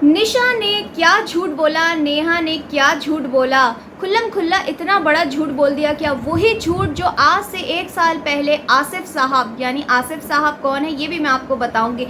निशा ने क्या झूठ बोला, नेहा ने क्या झूठ बोला, खुल्लम खुल्ला इतना बड़ा झूठ बोल दिया। क्या वही झूठ जो आज से 1 साल पहले आसिफ साहब, यानी आसिफ साहब कौन है ये भी मैं आपको बताऊंगी।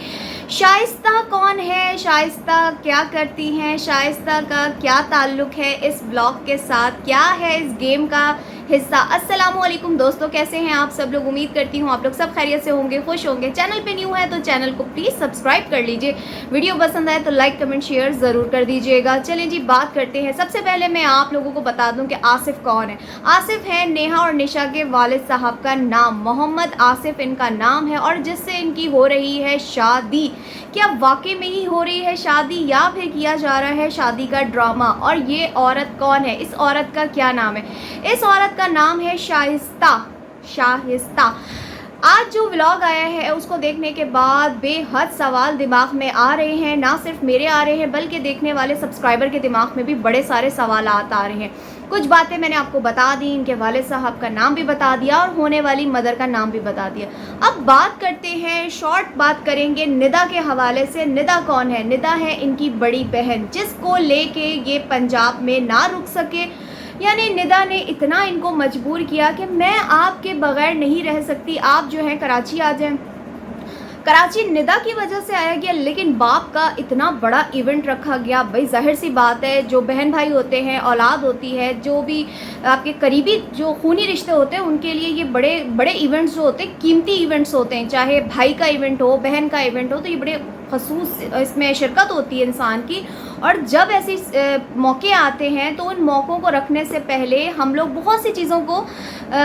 शाइस्ता कौन है, शाइस्ता क्या करती हैं, शाइस्ता का क्या ताल्लुक़ है इस ब्लॉग के साथ, क्या है इस गेम का हिस्सा। अस्सलामुअलैकुम दोस्तों, कैसे हैं आप सब लोग। उम्मीद करती हूँ आप लोग सब खैरियत से होंगे, खुश होंगे। चैनल पे न्यू है तो चैनल को प्लीज़ सब्सक्राइब कर लीजिए। वीडियो पसंद आए तो लाइक कमेंट शेयर ज़रूर कर दीजिएगा। चलें जी, बात करते हैं। सबसे पहले मैं आप लोगों को बता दूं कि आसिफ कौन है। आसिफ है नेहा और निशा के वालिद साहब का नाम, मोहम्मद आसिफ इनका नाम है, और जिससे इनकी हो रही है शादी। क्या वाकई में ही हो रही है शादी या फिर किया जा रहा है शादी का ड्रामा। और ये औरत कौन है, इस औरत का क्या नाम है। इस औरत का नाम है शाइस्ता। शाइस्ता आज जो व्लॉग आया है उसको देखने के बाद बेहद सवाल दिमाग में आ रहे हैं। ना सिर्फ मेरे आ रहे हैं बल्कि देखने वाले सब्सक्राइबर के दिमाग में भी बड़े सारे सवाल आ रहे हैं। कुछ बातें मैंने आपको बता दी, इनके वालिद साहब का नाम भी बता दिया और होने वाली मदर का नाम भी बता दिया। अब बात करते हैं, शॉर्ट बात करेंगे निदा के हवाले से। निदा कौन है। निदा है इनकी बड़ी बहन, जिसको लेके ये पंजाब में ना रुक सके। यानी निदा ने इतना इनको मजबूर किया कि मैं आपके बगैर नहीं रह सकती, आप जो है कराची आ जाएं। कराची निदा की वजह से आया गया, लेकिन बाप का इतना बड़ा इवेंट रखा गया। भाई जाहिर सी बात है, जो बहन भाई होते हैं, औलाद होती है, जो भी आपके करीबी जो खूनी रिश्ते होते हैं, उनके लिए ये बड़े बड़े इवेंट्स जो होते हैं, कीमती इवेंट्स होते हैं। चाहे भाई का इवेंट हो, बहन का इवेंट हो, तो ये बड़े खसूस इसमें शिरकत होती है इंसान की। और जब ऐसे मौके आते हैं तो उन मौक़ों को रखने से पहले हम लोग बहुत सी चीज़ों को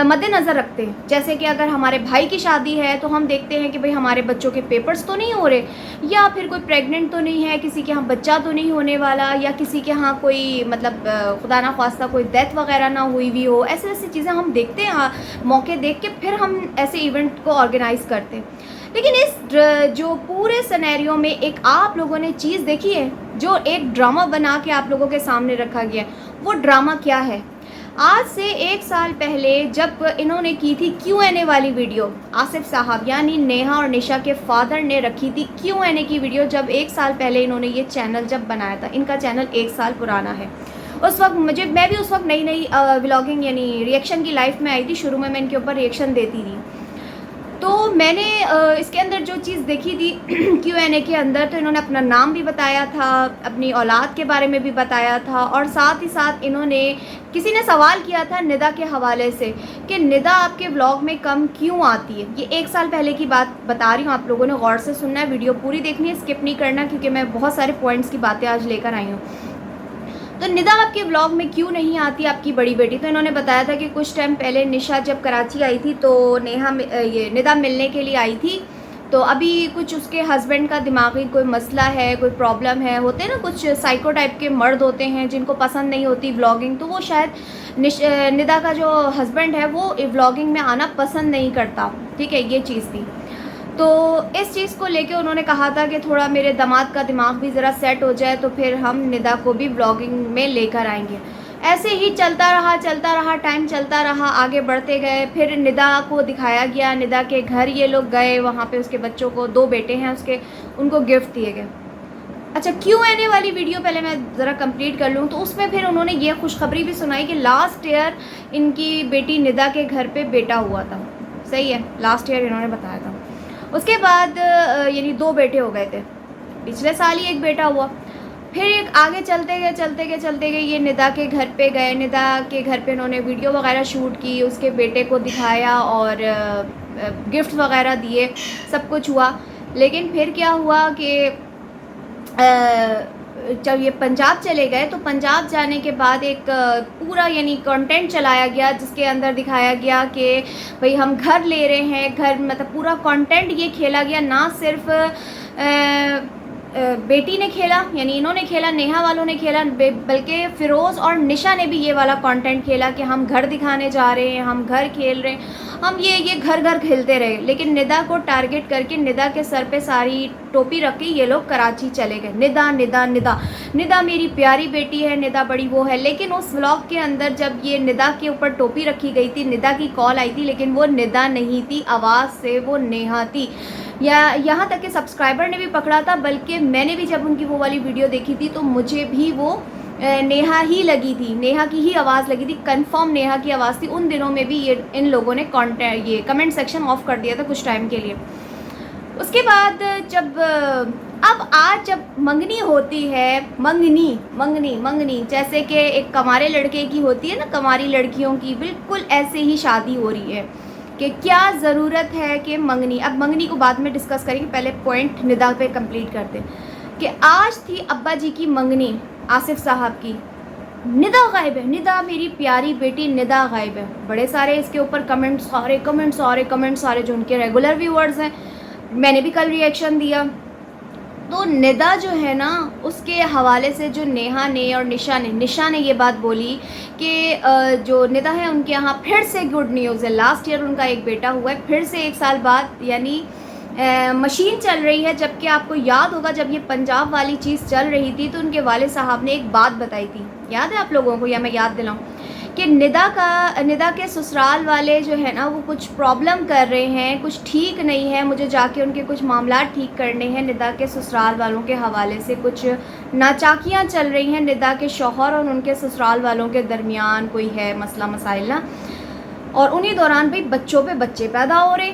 मद्देनज़र रखते हैं। जैसे कि अगर हमारे भाई की शादी है तो हम देखते हैं कि भाई हमारे बच्चों के पेपर्स तो नहीं हो रहे, या फिर कोई प्रेग्नेंट तो नहीं है, किसी के यहाँ बच्चा तो नहीं होने वाला, या किसी के यहाँ कोई मतलब खुदा ना ख्वास्ता कोई डेथ वगैरह ना हुई भी हो। ऐसी ऐसी चीज़ें हम देखते हैं, मौके देख के फिर हम ऐसे इवेंट को ऑर्गेनाइज़ करते हैं। लेकिन इस जो पूरे सिनेरियो में एक आप लोगों ने चीज़ देखी है, जो एक ड्रामा बना के आप लोगों के सामने रखा गया। वो ड्रामा क्या है। आज से 1 साल पहले जब इन्होंने की थी Q&A वाली वीडियो, आसिफ साहब यानी नेहा और निशा के फादर ने रखी थी Q&A की वीडियो। जब 1 साल पहले इन्होंने ये चैनल जब बनाया था, इनका चैनल 1 साल पुराना है। उस वक्त मैं भी उस वक्त नई नई व्लॉगिंग यानी रिएक्शन की लाइफ में आई थी। शुरू में मैं इनके ऊपर रिएक्शन देती थी, तो मैंने इसके अंदर जो चीज़ देखी थी Q&A के अंदर, तो इन्होंने अपना नाम भी बताया था, अपनी औलाद के बारे में भी बताया था, और साथ ही साथ इन्होंने, किसी ने सवाल किया था निदा के हवाले से कि निदा आपके व्लॉग में कम क्यों आती है। ये 1 साल पहले की बात बता रही हूँ, आप लोगों ने गौर से सुनना है, वीडियो पूरी देखनी है, स्किप नहीं करना, क्योंकि मैं बहुत सारे पॉइंट्स की बातें आज लेकर आई हूँ। तो निदा आपके व्लॉग में क्यों नहीं आती आपकी बड़ी बेटी। तो इन्होंने बताया था कि कुछ टाइम पहले निशा जब कराची आई थी तो ये निदा मिलने के लिए आई थी। तो अभी कुछ उसके हस्बैंड का दिमागी कोई मसला है, कोई प्रॉब्लम है। होते हैं ना कुछ साइको टाइप के मर्द होते हैं जिनको पसंद नहीं होती व्लॉगिंग, तो वो शायद निदा का जो हस्बैंड है वो व्लॉगिंग में आना पसंद नहीं करता। ठीक है, ये चीज़ थी। तो इस चीज़ को लेके उन्होंने कहा था कि थोड़ा मेरे दामाद का दिमाग भी ज़रा सेट हो जाए तो फिर हम निदा को भी व्लॉगिंग में लेकर आएंगे। ऐसे ही चलता रहा, टाइम चलता रहा, आगे बढ़ते गए। फिर निदा को दिखाया गया, निदा के घर ये लोग गए, वहाँ पे उसके बच्चों को, 2 बेटे हैं उसके, उनको गिफ्ट दिए गए। अच्छा, Q&A वाली वीडियो पहले मैं ज़रा कंप्लीट कर लूँ। तो उसमें फिर उन्होंने ये खुशखबरी भी सुनाई कि लास्ट ईयर इनकी बेटी निदा के घर पे बेटा हुआ था। सही है, लास्ट ईयर इन्होंने बताया था। उसके बाद यानी 2 बेटे हो गए थे, पिछले साल ही 1 बेटा हुआ। फिर एक आगे चलते गए ये निदा के घर पे गए। निदा के घर पे इन्होंने वीडियो वगैरह शूट की, उसके बेटे को दिखाया और गिफ्ट वगैरह दिए, सब कुछ हुआ। लेकिन फिर क्या हुआ कि जब ये पंजाब चले गए तो पंजाब जाने के बाद एक पूरा यानी कंटेंट चलाया गया जिसके अंदर दिखाया गया कि भाई हम घर ले रहे हैं, घर मतलब पूरा कंटेंट ये खेला गया। ना सिर्फ बेटी ने खेला, यानी इन्होंने खेला, नेहा वालों ने खेला, बल्कि फ़िरोज़ और निशा ने भी ये वाला कंटेंट खेला कि हम घर दिखाने जा रहे हैं, हम घर खेल रहे हैं, हम ये घर खेलते रहे। लेकिन निदा को टारगेट करके निदा के सर पे सारी टोपी रख के ये लोग कराची चले गए। निदा निदा निदा निदा मेरी प्यारी बेटी है, निदा बड़ी वो है। लेकिन उस व्लॉग के अंदर जब ये निदा के ऊपर टोपी रखी गई थी, निदा की कॉल आई थी, लेकिन वो निदा नहीं थी, आवाज़ से वो नेहा थी। या यहाँ तक कि सब्सक्राइबर ने भी पकड़ा था, बल्कि मैंने भी जब उनकी वो वाली वीडियो देखी थी तो मुझे भी वो नेहा ही लगी थी, नेहा की ही आवाज़ लगी थी, कंफर्म नेहा की आवाज़ थी। उन दिनों में भी ये इन लोगों ने ये कमेंट सेक्शन ऑफ कर दिया था कुछ टाइम के लिए। उसके बाद जब आज जब मंगनी होती है, मंगनी जैसे कि एक कंवारे लड़के की होती है ना, कंवारी लड़कियों की, बिल्कुल ऐसे ही शादी हो रही है कि क्या ज़रूरत है कि मंगनी। अब मंगनी को बाद में डिस्कस करेंगे, पहले पॉइंट निदा पे कंप्लीट करते हैं कि आज थी अब्बा जी की मंगनी, आसिफ साहब की। निदा गायब है, निदा मेरी प्यारी बेटी निदा गायब है। बड़े सारे इसके ऊपर कमेंट्स सारे जो उनके रेगुलर व्यूअर्स हैं, मैंने भी कल रिएक्शन दिया। तो निदा जो है ना, उसके हवाले से जो नेहा ने और निशा ने ये बात बोली कि जो निदा है उनके यहाँ फिर से गुड न्यूज़ है। लास्ट ईयर उनका एक बेटा हुआ है, फिर से 1 साल बाद, यानी मशीन चल रही है। जबकि आपको याद होगा जब ये पंजाब वाली चीज़ चल रही थी तो उनके वाले साहब ने एक बात बताई थी, याद है आप लोगों को, या मैं याद दिलाऊं, कि निदा के ससुराल वाले जो है ना वो कुछ प्रॉब्लम कर रहे हैं, कुछ ठीक नहीं है, मुझे जाके उनके कुछ मामला ठीक करने हैं। निदा के ससुराल वालों के हवाले से कुछ नाचाकियाँ चल रही हैं, निदा के शौहर और उनके ससुराल वालों के दरमियान कोई है मसला मसाइल ना, और उन्हीं दौरान भाई बच्चों पे बच्चे पैदा हो रहे।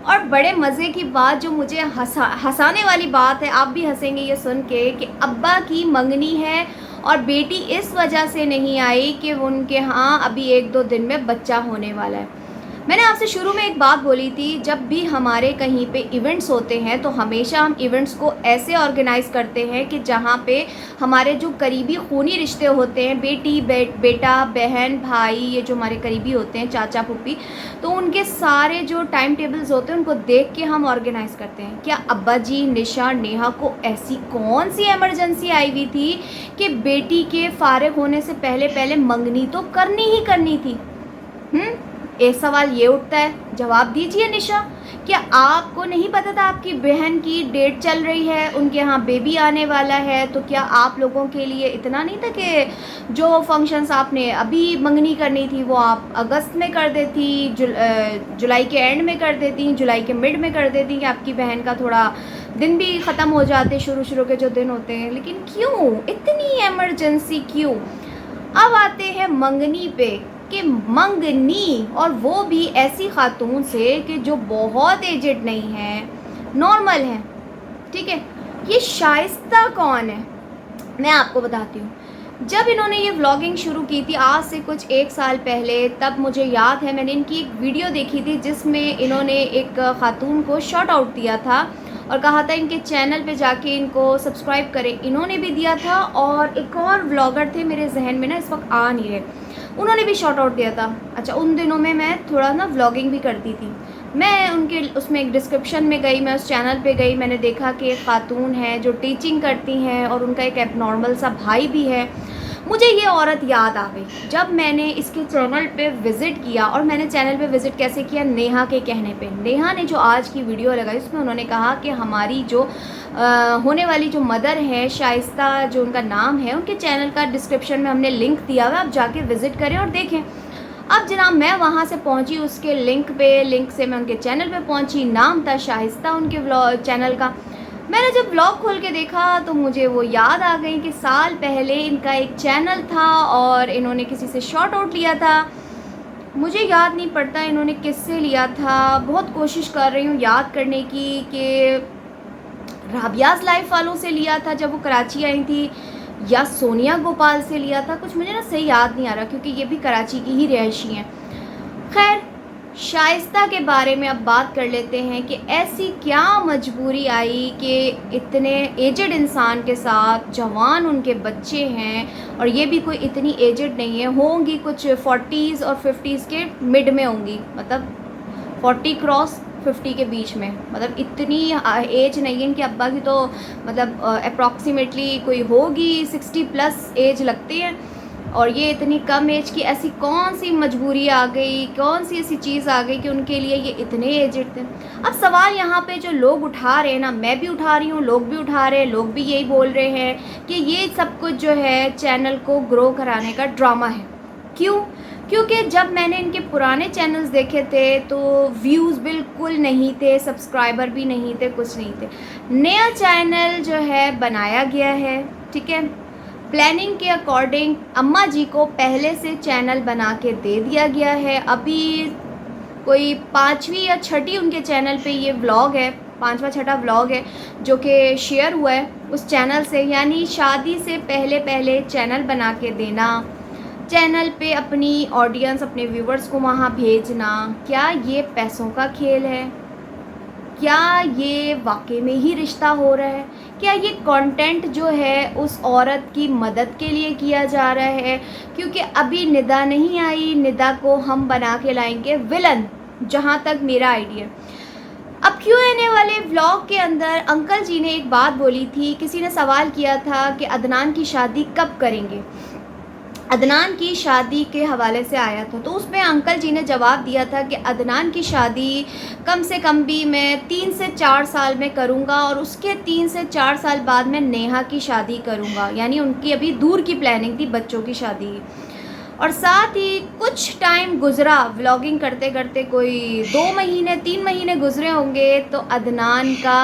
और बड़े मज़े की बात जो मुझे हंसाने वाली बात है, आप भी हंसेंगे ये सुन के, कि अब्बा की मंगनी है और बेटी इस वजह से नहीं आई कि उनके यहाँ अभी 1-2 दिन में बच्चा होने वाला है। मैंने आपसे शुरू में एक बात बोली थी, जब भी हमारे कहीं पे इवेंट्स होते हैं तो हमेशा हम इवेंट्स को ऐसे ऑर्गेनाइज़ करते हैं कि जहाँ पे हमारे जो करीबी खूनी रिश्ते होते हैं, बेटी बेटा बहन भाई, ये जो हमारे करीबी होते हैं, चाचा फूफी, तो उनके सारे जो टाइम टेबल्स होते हैं उनको देख के हम ऑर्गेनाइज़ करते हैं। क्या अब्बा जी, निशा, नेहा को ऐसी कौन सी एमरजेंसी आई हुई थी कि बेटी के फारिग होने से पहले मंगनी तो करनी ही करनी थी? एक सवाल ये उठता है, जवाब दीजिए निशा, क्या आपको नहीं पता था आपकी बहन की डेट चल रही है, उनके यहाँ बेबी आने वाला है? तो क्या आप लोगों के लिए इतना नहीं था कि जो फंक्शंस आपने अभी मंगनी करनी थी वो आप अगस्त में कर देती, जुलाई के एंड में कर देती, जुलाई के मिड में कर देती, कि आपकी बहन का थोड़ा दिन भी ख़त्म हो जाते, शुरू के जो दिन होते हैं। लेकिन क्यों इतनी एमरजेंसी, क्यों? अब आते हैं मंगनी पे, कि मंगनी, और वो भी ऐसी खातून से कि जो बहुत एजेड नहीं है, नॉर्मल है, ठीक है। ये शाइस्ता कौन है, मैं आपको बताती हूँ। जब इन्होंने ये व्लॉगिंग शुरू की थी आज से कुछ 1 साल पहले, तब मुझे याद है मैंने इनकी एक वीडियो देखी थी जिसमें इन्होंने एक खातून को शॉट आउट दिया था और कहा था इनके चैनल पे जाके इनको सब्सक्राइब करें। इन्होंने भी दिया था और एक और व्लॉगर थे, मेरे जहन में ना इस वक्त आ नहीं रहे, उन्होंने भी शॉट आउट दिया था। अच्छा, उन दिनों में मैं थोड़ा ना व्लॉगिंग भी करती थी, मैं उनके उसमें एक डिस्क्रिप्शन में गई, मैं उस चैनल पे गई, मैंने देखा कि एक खातून है जो टीचिंग करती हैं और उनका एक एबनॉर्मल सा भाई भी है। मुझे ये औरत याद आ गई जब मैंने इसके चैनल पे विज़िट किया। और मैंने चैनल पे विज़िट कैसे किया? नेहा के कहने पे। नेहा ने जो आज की वीडियो लगाई उसमें उन्होंने कहा कि हमारी जो होने वाली जो मदर है, शाइस्ता जो उनका नाम है, उनके चैनल का डिस्क्रिप्शन में हमने लिंक दिया हुआ, आप जाके विज़िट करें और देखें। अब जनाब मैं वहाँ से पहुँची उसके लिंक से मैं उनके चैनल पे पहुँची, नाम था शाइस्ता उनके चैनल का। मैंने जब ब्लॉग खोल के देखा तो मुझे वो याद आ गई कि साल पहले इनका एक चैनल था और इन्होंने किसी से शॉट आउट लिया था। मुझे याद नहीं पड़ता इन्होंने किससे लिया था, बहुत कोशिश कर रही हूँ याद करने की कि राबियाज़ लाइफ वालों से लिया था जब वो कराची आई थी, या सोनिया गोपाल से लिया था, कुछ मुझे ना सही याद नहीं आ रहा क्योंकि ये भी कराची की ही रहायशी हैं। खैर, शाइस्ता के बारे में अब बात कर लेते हैं कि ऐसी क्या मजबूरी आई कि इतने एजेड इंसान के साथ जवान उनके बच्चे हैं, और ये भी कोई इतनी एजेड नहीं है, होंगी कुछ 40s और 50s के मिड में होंगी, मतलब 40 क्रॉस 50 के बीच में, मतलब इतनी एज नहीं है इनके अब्बा की, तो मतलब अप्रॉक्सीमेटली कोई होगी 60+ एज लगती है, और ये इतनी कम एज की। ऐसी कौन सी मजबूरी आ गई, कौन सी ऐसी चीज़ आ गई कि उनके लिए ये इतने एजेड थे? अब सवाल यहाँ पे जो लोग उठा रहे हैं ना, मैं भी उठा रही हूँ, लोग भी उठा रहे हैं, लोग भी यही बोल रहे हैं कि ये सब कुछ जो है चैनल को ग्रो कराने का ड्रामा है। क्यों? क्योंकि जब मैंने इनके पुराने चैनल्स देखे थे तो व्यूज़ बिल्कुल नहीं थे, सब्सक्राइबर भी नहीं थे, कुछ नहीं थे। नया चैनल जो है बनाया गया है, ठीक है। प्लानिंग के अकॉर्डिंग अम्मा जी को पहले से चैनल बना के दे दिया गया है। अभी कोई 5वीं या 6ठी उनके चैनल पे ये व्लॉग है, 5वां 6ठा व्लॉग है जो कि शेयर हुआ है उस चैनल से। यानी शादी से पहले पहले चैनल बना के देना, चैनल पे अपनी ऑडियंस, अपने व्यूवर्स को वहाँ भेजना, क्या ये पैसों का खेल है? क्या ये वाकई में ही रिश्ता हो रहा है? क्या ये कंटेंट जो है उस औरत की मदद के लिए किया जा रहा है? क्योंकि अभी निदा नहीं आई, निदा को हम बना के लाएंगे विलन, जहाँ तक मेरा आइडिया। अब Q&A वाले व्लॉग के अंदर अंकल जी ने एक बात बोली थी, किसी ने सवाल किया था कि अदनान की शादी कब करेंगे, अदनान की शादी के हवाले से आया था। तो उसमें अंकल जी ने जवाब दिया था कि अदनान की शादी कम से कम भी मैं 3 से 4 साल में करूँगा और उसके 3 से 4 साल बाद मैं नेहा की शादी करूँगा। यानी उनकी अभी दूर की प्लानिंग थी, बच्चों की शादी। और साथ ही कुछ टाइम गुज़रा व्लॉगिंग करते करते, कोई 2 महीने 3 महीने गुज़रे होंगे, तो अदनान का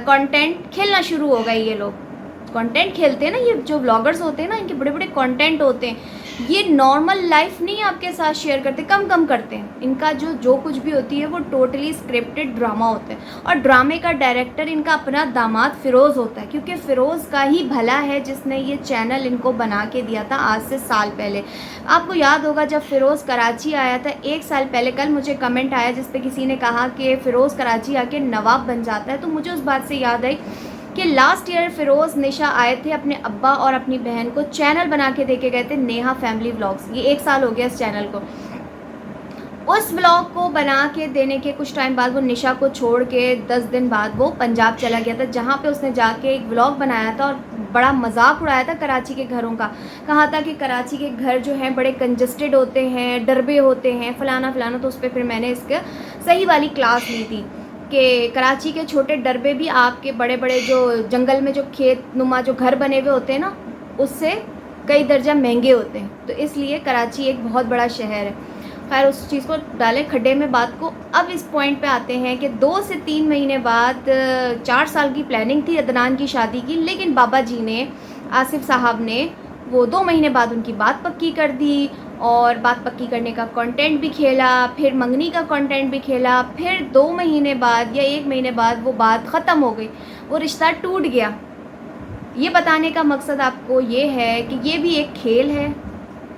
कंटेंट खेलना शुरू हो गए। ये लोग कंटेंट खेलते हैं ना, ये जो व्लॉगर्स होते हैं ना, इनके बड़े बड़े कंटेंट होते हैं। ये नॉर्मल लाइफ नहीं आपके साथ शेयर करते, कम करते हैं। इनका जो कुछ भी होती है वो टोटली स्क्रिप्टेड ड्रामा होता है। और ड्रामे का डायरेक्टर इनका अपना दामाद फ़िरोज़ होता है, क्योंकि फ़िरोज़ का ही भला है जिसने ये चैनल इनको बना के दिया था आज से साल पहले। आपको याद होगा जब फ़िरोज़ कराची आया था 1 साल पहले, कल मुझे कमेंट आया जिस पे किसी ने कहा कि फ़िरोज़ कराची आके नवाब बन जाता है। तो मुझे उस बात से याद आई कि लास्ट ईयर फ़िरोज़ निशा आए थे, अपने अब्बा और अपनी बहन को चैनल बना के दे के गए थे, नेहा फैमिली व्लॉग्स। ये 1 साल हो गया इस चैनल को। उस व्लॉग को बना के देने के कुछ टाइम बाद वो निशा को छोड़ के 10 दिन बाद वो पंजाब चला गया था, जहाँ पे उसने जाके एक व्लॉग बनाया था और बड़ा मजाक उड़ाया था कराची के घरों का। कहा था कि कराची के घर जो हैं बड़े कंजस्टेड होते हैं, डरबे होते हैं, फलाना फलाना। तो उस पर फिर मैंने इसका सही वाली क्लास ली थी कि कराची के छोटे डरबे भी आपके बड़े बड़े जो जंगल में जो खेत नुमा जो घर बने हुए होते हैं ना, उससे कई दर्जा महंगे होते हैं। तो इसलिए कराची एक बहुत बड़ा शहर है। खैर उस चीज़ को डालें खड्डे में बात को। अब इस पॉइंट पे आते हैं कि 2 से 3 महीने बाद 4 साल की प्लानिंग थी अदनान की शादी की, लेकिन बाबा जी ने, आसिफ साहब ने, वो 2 महीने बाद उनकी बात पक्की कर दी। और बात पक्की करने का कंटेंट भी खेला, फिर मंगनी का कंटेंट भी खेला, फिर 2 महीने बाद या 1 महीने बाद वो बात ख़त्म हो गई, वो रिश्ता टूट गया। ये बताने का मकसद आपको ये है कि ये भी एक खेल है।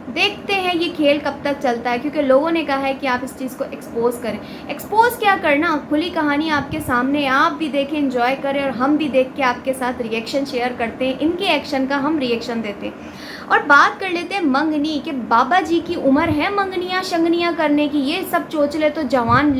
देखते हैं ये खेल कब तक चलता है, क्योंकि लोगों ने कहा है कि आप इस चीज़ को एक्सपोज़ करें। एक्सपोज़ क्या करना, खुली कहानी आपके सामने, आप भी देखें, एंजॉय करें और हम भी देख के आपके साथ रिएक्शन शेयर करते हैं, इनके एक्शन का हम रिएक्शन देते हैं। और बात कर लेते हैं मंगनी कि बाबा जी की उम्र है मंगनियाँ शंगनियाँ करने की। ये सब चोचले तो जवान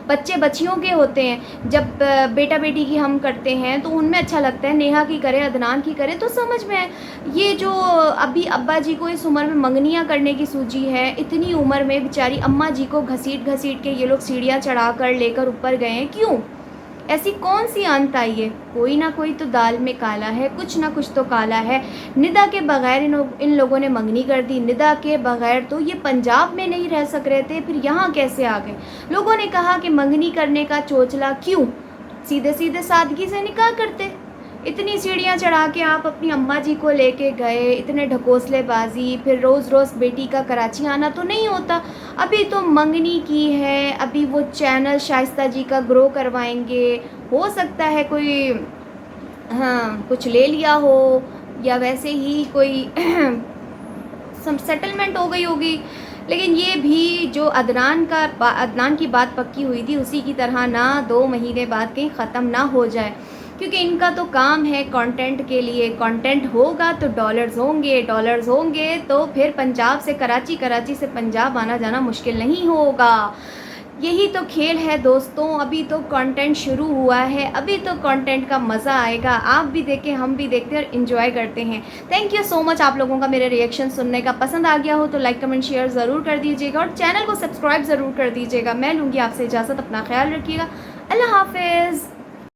बच्चे बच्चियों के होते हैं। जब बेटा बेटी की हम करते हैं तो उनमें अच्छा लगता है, नेहा की करें, अदनान की करें तो समझ में आए। ये जो अभी अब्बा जी को इस उम्र में मंगनियाँ करने की सूझी है, इतनी उम्र में बेचारी अम्मा जी को घसीट घसीट के ये लोग सीढ़ियाँ चढ़ा कर लेकर ऊपर गए हैं। क्यों? ऐसी कौन सी अंत आई है? कोई ना कोई तो दाल में काला है, कुछ ना कुछ तो काला है। निदा के बगैर इन लोगों ने मंगनी कर दी। निदा के बगैर तो ये पंजाब में नहीं रह सक रहे थे, फिर यहाँ कैसे आ गए? लोगों ने कहा कि मंगनी करने का चोचला क्यों, सीधे सीधे सादगी से निकाह करते। इतनी सीढ़ियाँ चढ़ा के आप अपनी अम्मा जी को लेके गए, इतने ढकोसलेबाजी, फिर रोज़ रोज़ बेटी का कराची आना तो नहीं होता। अभी तो मंगनी की है, अभी वो चैनल शाइस्ता जी का ग्रो करवाएंगे। हो सकता है कोई कुछ ले लिया हो या वैसे ही कोई सेटलमेंट हो गई होगी। लेकिन ये भी जो अदनान की बात पक्की हुई थी उसी की तरह ना 2 महीने बाद कहीं ख़त्म ना हो जाए, क्योंकि इनका तो काम है कंटेंट के लिए। कंटेंट होगा तो डॉलर्स होंगे तो फिर पंजाब से कराची, कराची से पंजाब आना जाना मुश्किल नहीं होगा। यही तो खेल है दोस्तों। अभी तो कंटेंट शुरू हुआ है, अभी तो कंटेंट का मज़ा आएगा। आप भी देखें, हम भी देखते हैं और इन्जॉय करते हैं। Thank you so much. आप लोगों का मेरे रिएक्शन सुनने का पसंद आ गया हो तो लाइक कमेंट शेयर ज़रूर कर दीजिएगा और चैनल को सब्सक्राइब ज़रूर कर दीजिएगा। मैं लूँगी आपसे इजाज़त, अपना ख्याल रखिएगा। अल्लाह हाफिज़।